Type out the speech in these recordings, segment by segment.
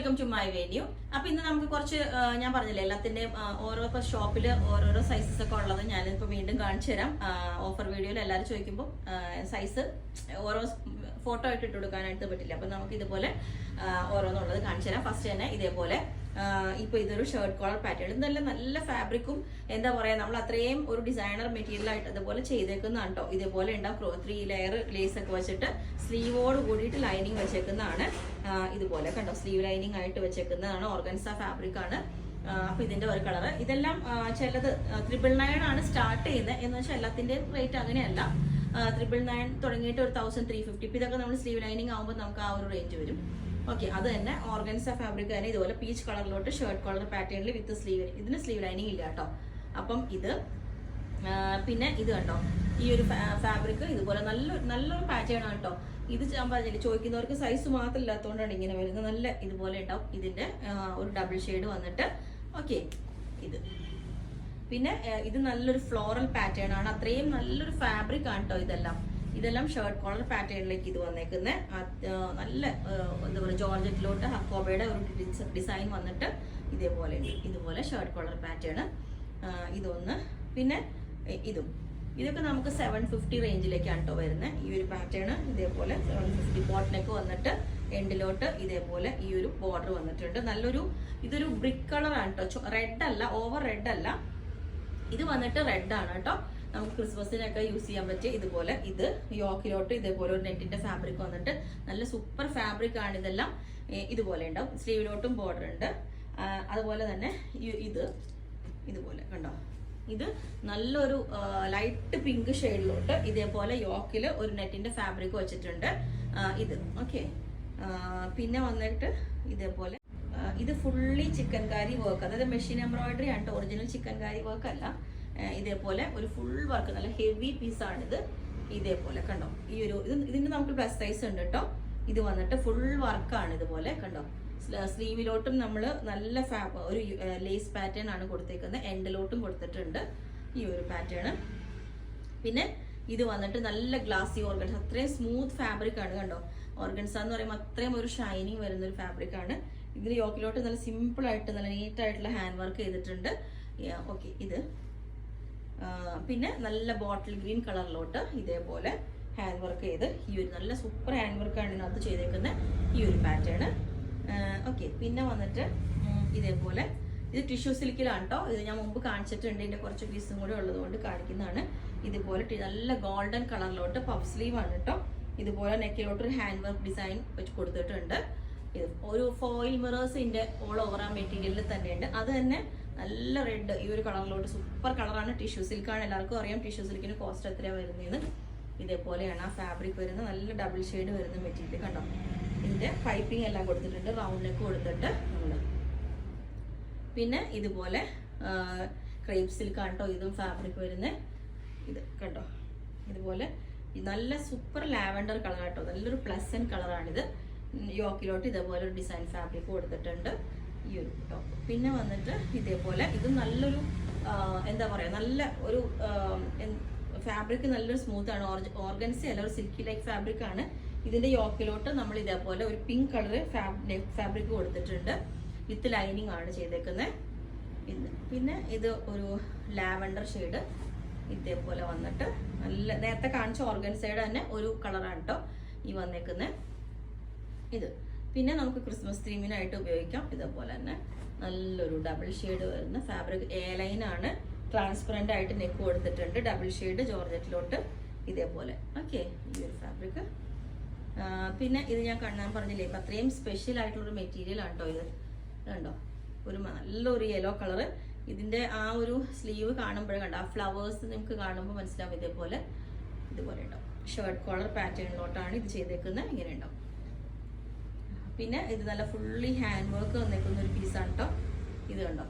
Welcome to my venue. അപ്പൊ ഇന്ന് നമുക്ക് കുറച്ച് ഞാൻ പറഞ്ഞില്ലേ എല്ലാത്തിന്റെയും ഓരോ ഷോപ്പില് ഓരോരോ സൈസസ് ഒക്കെ ഉള്ളത് ഞാനിപ്പോ വീണ്ടും കാണിച്ചു തരാം. ഓഫർ വീഡിയോയിൽ എല്ലാവരും ചോദിക്കുമ്പോൾ സൈസ് ഓരോ ഫോട്ടോ ആയിട്ട് ഇട്ട് കൊടുക്കാനായിട്ട് പറ്റില്ല. അപ്പൊ നമുക്ക് ഇതുപോലെ ഓരോന്നുള്ളത് കാണിച്ചു തരാം. ഫസ്റ്റ് തന്നെ ഇതേപോലെ ഇപ്പൊ ഇതൊരു ഷർട്ട് കോളർ പാറ്റേൺ, ഇതെല്ലാം നല്ല ഫാബ്രിക്കും എന്താ പറയാ നമ്മൾ അത്രയും ഒരു ഡിസൈനർ മെറ്റീരിയൽ ആയിട്ട് അതുപോലെ ചെയ്തേക്കുന്നതാണ് കേട്ടോ. ഇതേപോലെ ഉണ്ടാവും 3 ലെയർ ലേസ് ഒക്കെ വെച്ചിട്ട് സ്ലീവോട് കൂടിയിട്ട് ലൈനിങ് വെച്ചേക്കുന്നതാണ്. ഇതുപോലെ കണ്ടോ, സ്ലീവ് ലൈനിങ് ആയിട്ട് വെച്ചേക്കുന്നതാണ്. ഓർഗൻസ ഫാബ്രിക് ആണ്. അപ്പൊ ഇതിന്റെ ഒരു കളറ് ഇതെല്ലാം ചിലത് 999 ആണ് സ്റ്റാർട്ട് ചെയ്യുന്നത്. എന്ന് വെച്ചാൽ എല്ലാത്തിന്റെ റേറ്റ് അങ്ങനെയല്ല. 999 തുടങ്ങിയിട്ട് ഒരു 1350. ഇപ്പൊ ഇതൊക്കെ നമ്മൾ സ്ലീവ് ലൈനിങ് ആകുമ്പോൾ നമുക്ക് ആ ഒരു റേഞ്ച് വരും. ഓക്കെ, അത് തന്നെ ഓർഗൻസ ഫാബ്രിക് തന്നെ ഇതുപോലെ പീച്ച് കളറിലോട്ട് ഷർട്ട് കോളർ പാറ്റേണിൽ വിത്ത് സ്ലീവ്. ഇതിന് സ്ലീവ് ലൈനിങ് ഇല്ല കേട്ടോ. അപ്പം ഇത് പിന്നെ ഇത് കണ്ടോ, ഈ ഒരു ഫാബ്രിക് ഇതുപോലെ നല്ലൊരു പാറ്റേൺ ആണ് കേട്ടോ. ഇത് ഞാൻ പറഞ്ഞില്ല, ചോദിക്കുന്നവർക്ക് സൈസ് മാത്രം ഇല്ലാത്തതുകൊണ്ടാണ് ഇങ്ങനെ വരുന്നത്. നല്ല ഇതുപോലെ ഉണ്ടാവും. ഇതിന്റെ ഒരു ഡബിൾ ഷെയ്ഡ് വന്നിട്ട് ഓക്കെ. ഇത് പിന്നെ ഇത് നല്ലൊരു ഫ്ലോറൽ പാറ്റേൺ ആണ്. അത്രയും നല്ലൊരു ഫാബ്രിക് ആണ് കേട്ടോ. ഇതെല്ലാം ഷർട്ട് കോളർ പാറ്റേണിലേക്ക് ഇത് വന്നേക്കുന്നത്. നല്ല എന്താ പറയുക, ജോർജറ്റിലോട്ട് ഹക്കോബയുടെ ഒരു ഡിസൈൻ വന്നിട്ട് ഇതേപോലെ ഉണ്ട്. ഇതുപോലെ ഷർട്ട് കോളർ പാറ്റേൺ ഇതൊന്ന്. പിന്നെ ഇതൊക്കെ നമുക്ക് 750 റേഞ്ചിലേക്കാണ് കേട്ടോ വരുന്നത്. ഈ ഒരു പാറ്റേൺ ഇതേപോലെ 750 ബോട്ടിനൊക്കെ വന്നിട്ട് എൻഡിലോട്ട് ഇതേപോലെ ഈ ഒരു ബോർഡർ വന്നിട്ടുണ്ട്. ഇതൊരു ബ്രിക്ക് കളറാണ് കേട്ടോ. റെഡ് അല്ല, ഓവർ റെഡ് അല്ല. ഇത് വന്നിട്ട് റെഡ് ആണ് കേട്ടോ. നമുക്ക് ക്രിസ്മസിനൊക്കെ യൂസ് ചെയ്യാൻ പറ്റിയ ഇതുപോലെ ഇത് യോക്കിലോട്ട് ഇതേപോലെ ഒരു നെറ്റിന്റെ ഫാബ്രിക് വന്നിട്ട് നല്ല സൂപ്പർ ഫാബ്രിക് ആണ്. ഇതെല്ലാം ഇതുപോലെ ഉണ്ടാവും. സ്ലീവിലോട്ടും ബോർഡർ ഉണ്ട്. അതുപോലെ തന്നെ ഇതുപോലെ കണ്ടോ, ഇത് നല്ലൊരു ലൈറ്റ് പിങ്ക് ഷെയ്ഡിലോട്ട് ഇതേപോലെ യോക്കില് ഒരു നെറ്റിന്റെ ഫാബ്രിക് വെച്ചിട്ടുണ്ട്. ഇത് ഓക്കെ. പിന്നെ വന്നിട്ട് ഇതേപോലെ ഇത് ഫുള്ളി ചിക്കൻകാരി വർക്ക്, അതായത് മെഷീൻ എംബ്രോയിഡറി ആണ്. ഒറിജിനൽ ചിക്കൻകാരി വർക്ക് അല്ല. ഇതേപോലെ ഒരു ഫുൾ വർക്ക്, നല്ല ഹെവി പീസാണിത്. ഇതേപോലെ കണ്ടോ, ഇതിന്റെ നമുക്ക് പ്ലസ് സൈസ് ഉണ്ട് കേട്ടോ. ഇത് വന്നിട്ട് ഫുൾ വർക്കാണ്. ഇതുപോലെ കണ്ടോ, സ്ലീവിലോട്ടും നമ്മൾ നല്ല ഒരു ലേസ് പാറ്റേൺ ആണ് കൊടുത്തേക്കുന്നത്. എൻഡിലോട്ടും കൊടുത്തിട്ടുണ്ട് ഈ ഒരു പാറ്റേൺ. പിന്നെ ഇത് വന്നിട്ട് നല്ല ഗ്ലാസി ഓർഗൻസ, അത്രയും സ്മൂത്ത് ഫാബ്രിക് ആണ്. കണ്ടോ, ഓർഗൻസ എന്ന് പറയുമ്പോൾ അത്രയും ഒരു ഷൈനിങ് വരുന്ന ഒരു ഫാബ്രിക് ആണ്. ഇതിന് യോക്കിലോട്ട് നല്ല സിമ്പിൾ ആയിട്ട് നല്ല നീറ്റ് ആയിട്ടുള്ള ഹാൻഡ് വർക്ക് ചെയ്തിട്ടുണ്ട്. ഓക്കെ, ഇത് പിന്നെ നല്ല ബോട്ടിൽ ഗ്രീൻ കളറിലോട്ട് ഇതേപോലെ ഹാൻഡ് വർക്ക് ചെയ്ത് ഈ ഒരു നല്ല സൂപ്പർ ഹാൻഡ് വർക്കാണ് ഇതിനകത്ത് ചെയ്തേക്കുന്നത് ഈ ഒരു പാറ്റേൺ. ഓക്കെ, പിന്നെ വന്നിട്ട് ഇതേപോലെ ഇത് ടിഷ്യൂ സിൽക്കിലാണ് കേട്ടോ. ഇത് ഞാൻ മുമ്പ് കാണിച്ചിട്ടുണ്ട്. ഇതിന്റെ കുറച്ച് പീസും കൂടെ ഉള്ളതുകൊണ്ട് കാണിക്കുന്നതാണ്. ഇതുപോലെ നല്ല ഗോൾഡൻ കളറിലോട്ട് പഫ് സ്ലീവ് ആണ് കേട്ടോ. ഇതുപോലെ നെക്കിലോട്ട് ഒരു ഹാൻഡ് വർക്ക് ഡിസൈൻ വെച്ച് കൊടുത്തിട്ടുണ്ട്. ഒരു ഫോയിൽ മിറേഴ്സിന്റെ ഓൾ ഓവർ ആ മെറ്റീരിയലിൽ തന്നെയുണ്ട്. അത് തന്നെ നല്ല റെഡ് ഈ ഒരു കളറിലോട്ട് സൂപ്പർ കളറാണ്. ടിഷ്യൂ സിൽക്കാണ്. എല്ലാവർക്കും അറിയാം ടിഷ്യൂ സിൽക്കിന് കോസ്റ്റ് എത്രയാണ് വരുന്നത്. ഇതേപോലെയാണ് ആ ഫാബ്രിക് വരുന്നത്. നല്ല ഡബിൾ ഷെയ്ഡ് വരുന്ന മെറ്റീരിയൽ കണ്ടോ. ഇതിന്റെ പൈപ്പിംഗ് എല്ലാം കൊടുത്തിട്ടുണ്ട്, റൗണ്ട് നെക്ക് കൊടുത്തിട്ട് നമ്മള്. പിന്നെ ഇതുപോലെ ക്രേപ്പ് സിൽക്കാണ് കേട്ടോ ഇതും ഫാബ്രിക് വരുന്നത്. ഇത് കണ്ടോ, ഇതുപോലെ നല്ല സൂപ്പർ ലാവൻഡർ കളർ കേട്ടോ. നല്ലൊരു പ്ലസന്റ് കളറാണിത്. യോക്കിലോട്ട് ഇതേപോലെ ഒരു ഡിസൈൻ ഫാബ്രിക് കൊടുത്തിട്ടുണ്ട് ഈ ഒരു ടോപ്പ്. പിന്നെ വന്നിട്ട് ഇതേപോലെ ഇത് നല്ലൊരു എന്താ പറയാ, നല്ല ഒരു ഫാബ്രിക് നല്ലൊരു സ്മൂത്ത് ആണ്. ഓർഗൻസി അല്ല, ഒരു സിൽക്കി ലൈക്ക് ഫാബ്രിക് ആണ്. ഇതിന്റെ യോക്കിലോട്ട് നമ്മൾ ഇതേപോലെ ഒരു പിങ്ക് കളർ ഫാബ്രിക് കൊടുത്തിട്ടുണ്ട്. വിത്ത് ലൈനിങ് ആണ് ചെയ്തേക്കുന്നത്. പിന്നെ ഇത് ഒരു ലാവൻഡർ ഷെയ്ഡ് ഇതേപോലെ വന്നിട്ട് നല്ല നേരത്തെ കാണിച്ച ഓർഗൻസയുടെ തന്നെ ഒരു കളറാണ് കേട്ടോ ഈ വന്നേക്കുന്നത്. ഇത് പിന്നെ നമുക്ക് ക്രിസ്മസ് തീമിനായിട്ട് ഉപയോഗിക്കാം. ഇതേപോലെ തന്നെ നല്ലൊരു ഡബിൾ ഷെയ്ഡ് വരുന്ന ഫാബ്രിക്. എ ലൈൻ ആണ്, ട്രാൻസ്പെറന്റ് ആയിട്ട് നെക്ക് കൊടുത്തിട്ടുണ്ട്. ഡബിൾ ഷെയ്ഡ് ജോർജറ്റിലോട്ട് ഇതേപോലെ. ഓക്കെ, ഈ ഒരു ഫാബ്രിക്. പിന്നെ ഇത് ഞാൻ കാണാൻ പറഞ്ഞില്ലേ, ഇപ്പം അത്രയും സ്പെഷ്യൽ ആയിട്ടുള്ളൊരു മെറ്റീരിയൽ ആണ് കേട്ടോ ഇത്. കണ്ടോ, ഒരു നല്ലൊരു യെല്ലോ കളറ്. ഇതിന്റെ ആ ഒരു സ്ലീവ് കാണുമ്പോഴേ കണ്ടോ, ആ ഫ്ലവേഴ്സ് നിങ്ങൾക്ക് കാണുമ്പോൾ മനസ്സിലാവും. ഇതേപോലെ ഉണ്ടാവും. ഷർട്ട് കോളർ പാറ്റേണിലോട്ടാണ് ഇത് ചെയ്തേക്കുന്നത്. ഇങ്ങനെ ഉണ്ടാവും. പിന്നെ ഇത് നല്ല ഫുള്ളി ഹാൻഡ് വർക്ക് വന്നേക്കുന്ന ഒരു പീസാണ് കേട്ടോ. ഇത് കണ്ടോ,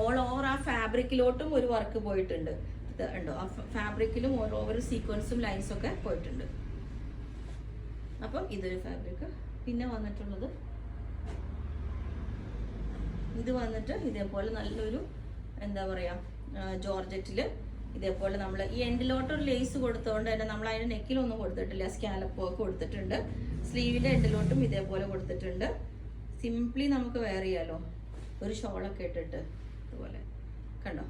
ഓൾ ഓവർ ആ ഫാബ്രിക്കിലോട്ടും ഒരു വർക്ക് പോയിട്ടുണ്ട്. ഇത് കണ്ടോ, ആ ഫാബ്രിക്കിലും ഓൾ ഓവർ സീക്വൻസും ലൈൻസും ഒക്കെ പോയിട്ടുണ്ട്. അപ്പം ഇതൊരു ഫാബ്രിക്. പിന്നെ വന്നിട്ടുള്ളത് ഇത് വന്നിട്ട് ഇതേപോലെ നല്ലൊരു എന്താ പറയാ, ജോർജറ്റില് ഇതേപോലെ നമ്മൾ ഈ എൻഡിലോട്ട് ഒരു ലേസ് കൊടുത്തുകൊണ്ട് തന്നെ നമ്മൾ അതിന്റെ നെക്കിലൊന്നും കൊടുത്തിട്ടില്ല. സ്കാലപ്പ് വർക്ക് കൊടുത്തിട്ടുണ്ട്. സ്ലീവിന്റെ എൻഡിലോട്ടും ഇതേപോലെ കൊടുത്തിട്ടുണ്ട്. സിംപ്ലി നമുക്ക് വെയർ ചെയ്യാലോ, ഒരു ഷോളൊക്കെ ഇട്ടിട്ട് ഇതുപോലെ കണ്ടോ.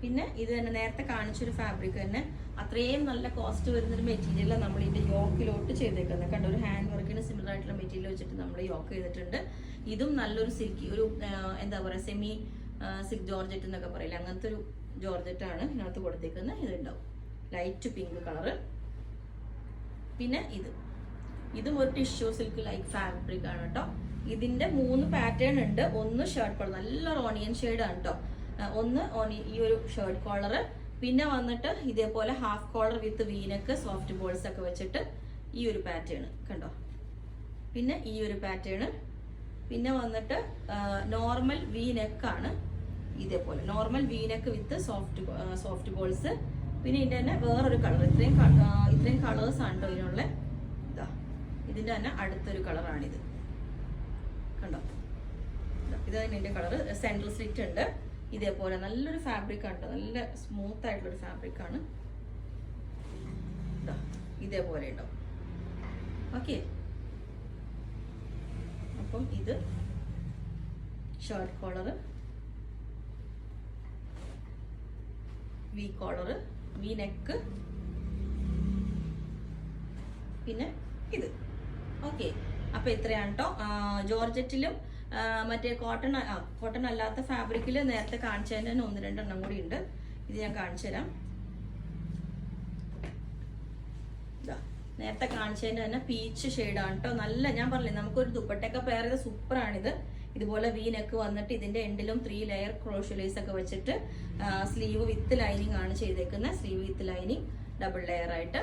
പിന്നെ ഇത് തന്നെ നേരത്തെ കാണിച്ചൊരു ഫാബ്രിക് തന്നെ, അത്രയും നല്ല കോസ്റ്റ് വരുന്നൊരു മെറ്റീരിയലാണ് നമ്മൾ ഇതിന്റെ യോക്കിലോട്ട് ചെയ്തേക്കുന്നത്. കണ്ടോ, ഒരു ഹാൻഡ് വർക്കിന് സിമിലർ ആയിട്ടുള്ള മെറ്റീരിയൽ വെച്ചിട്ട് നമ്മൾ യോക്ക് ചെയ്തിട്ടുണ്ട്. ഇതും നല്ലൊരു സിൽക്കി, ഒരു എന്താ പറയുക, സെമി സിൽക്ക് ജോർജറ്റ് എന്നൊക്കെ പറയില്ല, അങ്ങനത്തെ ഒരു ജോർജറ്റാണ് ഇതിനകത്ത് കൊടുത്തേക്കുന്നത്. ഇതുണ്ടാവും ലൈറ്റ് പിങ്ക് കളറ്. പിന്നെ ഇതും ഒരു ടിഷ്യൂ സിൽക്ക് ലൈക്ക് ഫാബ്രിക് ആണ് കേട്ടോ. ഇതിന്റെ 3 പാറ്റേൺ ഉണ്ട്. ഒന്ന് ഷർട്ട് കോളർ, നല്ലൊരു ഓണിയൻ ഷെയ്ഡ് ആണ് കേട്ടോ. ഒന്ന് ഈ ഒരു ഷർട്ട് കോളറ്, പിന്നെ വന്നിട്ട് ഇതേപോലെ ഹാഫ് കോളർ വിത്ത് വീനക്ക് സോഫ്റ്റ് ബോൾസ് ഒക്കെ വെച്ചിട്ട് ഈ ഒരു പാറ്റേൺ കണ്ടോ. പിന്നെ ഈ ഒരു പാറ്റേൺ, പിന്നെ വന്നിട്ട് നോർമൽ വീനെക്കാണ്, ഇതേപോലെ നോർമൽ വീനെക്ക് വിത്ത് സോഫ്റ്റ് ബോൾസ്. പിന്നെ ഇതിന്റെ തന്നെ വേറൊരു കളർ, ഇത്രയും കളേഴ്സ് ആണ് കേട്ടോ ഇതിനുള്ള. ഇതിന്റെ തന്നെ അടുത്തൊരു കളറാണിത് കണ്ടോ. ഇതാണ് ഇതിന്റെ കളർ. സെൻട്രൽ സ്ലിറ്റ് ഉണ്ട്. ഇതേപോലെ നല്ലൊരു ഫാബ്രിക് ആണ്, നല്ല സ്മൂത്ത് ആയിട്ടുള്ളൊരു ഫാബ്രിക് ആണ്. ഇതേപോലെ ഉണ്ടാവും. ഓക്കെ, അപ്പം ഇത് shirt collar, V collar, V neck, പിന്നെ ഇത്. ഓക്കെ, അപ്പൊ ഇത്രയാണ് കേട്ടോ. ജോർജറ്റിലും മറ്റേ കോട്ടൺ അല്ലാത്ത ഫാബ്രിക്കിൽ നേരത്തെ കാണിച്ചതിന് തന്നെ 1-2 എണ്ണം കൂടി ഉണ്ട്. ഇത് ഞാൻ കാണിച്ചു തരാം. നേരത്തെ കാണിച്ചതിന് തന്നെ പീച്ച് ഷെയ്ഡാണ് കേട്ടോ. നല്ല, ഞാൻ പറഞ്ഞില്ലേ, നമുക്കൊരു ദുപ്പട്ടയൊക്കെ പെയർ ചെയ്ത സൂപ്പറാണിത്. ഇതുപോലെ വി നെക്ക് വന്നിട്ട് ഇതിന്റെ എൻഡിലും 3 ലെയർ ക്രോഷ്യലേസ് ഒക്കെ വെച്ചിട്ട് സ്ലീവ് വിത്ത് ലൈനിങ് ആണ് ചെയ്തേക്കുന്നത്. Sleeve with lining double layer ആയിട്ട്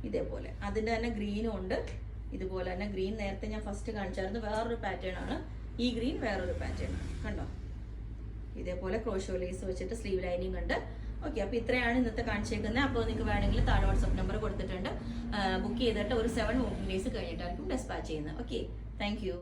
ഇതേപോലെ. അതിന്റെ തന്നെ ഗ്രീനും ഉണ്ട്. ഇതുപോലെ തന്നെ ഗ്രീൻ നേരത്തെ ഞാൻ ഫസ്റ്റ് കാണിച്ചായിരുന്നു, വേറൊരു പാറ്റേൺ ആണ്. ഈ ഗ്രീൻ വേറൊരു പാറ്റേൺ ആണ് കണ്ടോ. ഇതേപോലെ ക്രോഷ്യോ ലേസ് വെച്ചിട്ട് സ്ലീവ് ലൈനിങ് ഉണ്ട്. ഓക്കെ, അപ്പോൾ ഇത്രയാണ് ഇന്നത്തെ കാണിച്ചേക്കുന്നത്. അപ്പോൾ നിങ്ങൾക്ക് വേണമെങ്കിൽ താഴെ വാട്സ്ആപ്പ് നമ്പർ കൊടുത്തിട്ടുണ്ട്. ബുക്ക് ചെയ്തിട്ട് ഒരു 7 വർക്കിംഗ് ഡേയ്സ് കഴിഞ്ഞിട്ടായിരിക്കും ഡെസ്പാച്ച് ചെയ്യുന്നത്. Okay, thank you.